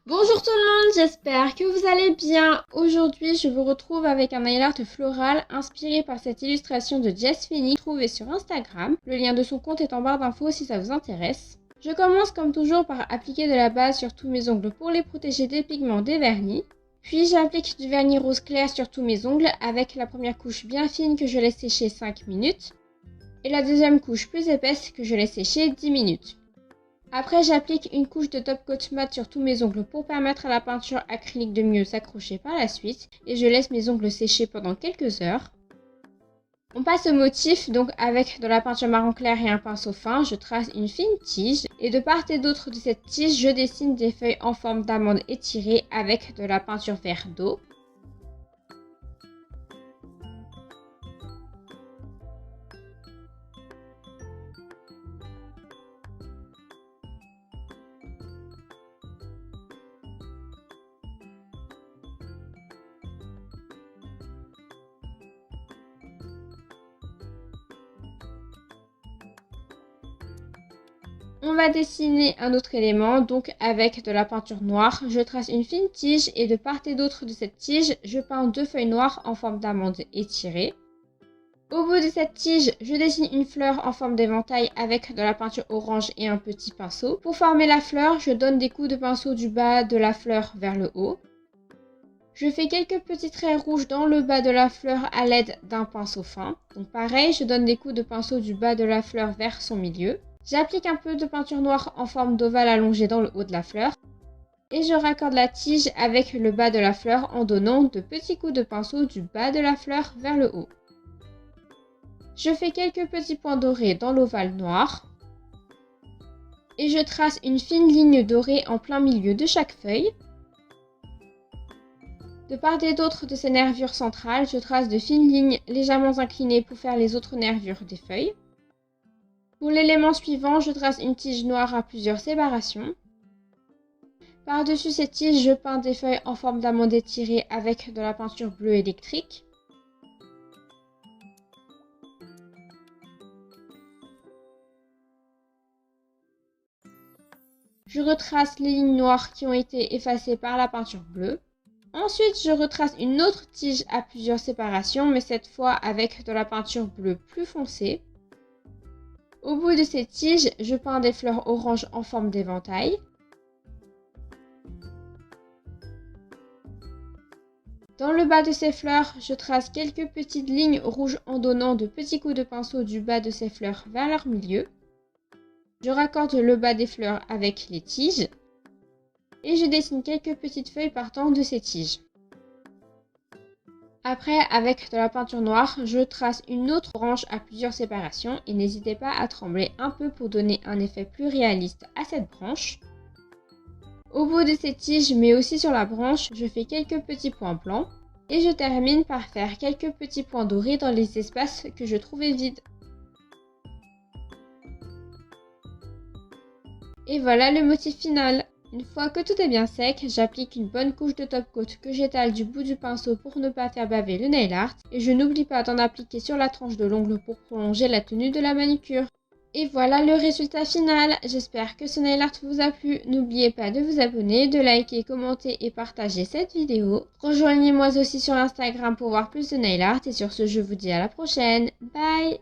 Bonjour tout le monde, j'espère que vous allez bien. Aujourd'hui, je vous retrouve avec un nail art floral inspiré par cette illustration de Jess Finney trouvée sur Instagram. Le lien de son compte est en barre d'infos si ça vous intéresse. Je commence comme toujours par appliquer de la base sur tous mes ongles pour les protéger des pigments des vernis. Puis j'applique du vernis rose clair sur tous mes ongles avec la première couche bien fine que je laisse sécher 5 minutes et la deuxième couche plus épaisse que je laisse sécher 10 minutes. Après, j'applique une couche de top coat mat sur tous mes ongles pour permettre à la peinture acrylique de mieux s'accrocher par la suite et je laisse mes ongles sécher pendant quelques heures. On passe au motif, donc avec de la peinture marron clair et un pinceau fin, je trace une fine tige et de part et d'autre de cette tige, je dessine des feuilles en forme d'amande étirées avec de la peinture vert d'eau. On va dessiner un autre élément, donc avec de la peinture noire. Je trace une fine tige et de part et d'autre de cette tige, je peins deux feuilles noires en forme d'amande étirées. Au bout de cette tige, je dessine une fleur en forme d'éventail avec de la peinture orange et un petit pinceau. Pour former la fleur, je donne des coups de pinceau du bas de la fleur vers le haut. Je fais quelques petits traits rouges dans le bas de la fleur à l'aide d'un pinceau fin. Donc pareil, je donne des coups de pinceau du bas de la fleur vers son milieu. J'applique un peu de peinture noire en forme d'ovale allongé dans le haut de la fleur. Et je raccorde la tige avec le bas de la fleur en donnant de petits coups de pinceau du bas de la fleur vers le haut. Je fais quelques petits points dorés dans l'ovale noir. Et je trace une fine ligne dorée en plein milieu de chaque feuille. De part et d'autre de ces nervures centrales, je trace de fines lignes légèrement inclinées pour faire les autres nervures des feuilles. Pour l'élément suivant, je trace une tige noire à plusieurs séparations. Par-dessus cette tige, je peins des feuilles en forme d'amande étirée avec de la peinture bleue électrique. Je retrace les lignes noires qui ont été effacées par la peinture bleue. Ensuite, je retrace une autre tige à plusieurs séparations, mais cette fois avec de la peinture bleue plus foncée. Au bout de ces tiges, je peins des fleurs oranges en forme d'éventail. Dans le bas de ces fleurs, je trace quelques petites lignes rouges en donnant de petits coups de pinceau du bas de ces fleurs vers leur milieu. Je raccorde le bas des fleurs avec les tiges. Et je dessine quelques petites feuilles partant de ces tiges. Après, avec de la peinture noire, je trace une autre branche à plusieurs séparations et n'hésitez pas à trembler un peu pour donner un effet plus réaliste à cette branche. Au bout de ces tiges, mais aussi sur la branche, je fais quelques petits points blancs et je termine par faire quelques petits points dorés dans les espaces que je trouvais vides. Et voilà le motif final. Une fois que tout est bien sec, j'applique une bonne couche de top coat que j'étale du bout du pinceau pour ne pas faire baver le nail art. Et je n'oublie pas d'en appliquer sur la tranche de l'ongle pour prolonger la tenue de la manucure. Et voilà le résultat final. J'espère que ce nail art vous a plu. N'oubliez pas de vous abonner, de liker, commenter et partager cette vidéo. Rejoignez-moi aussi sur Instagram pour voir plus de nail art. Et sur ce, je vous dis à la prochaine. Bye!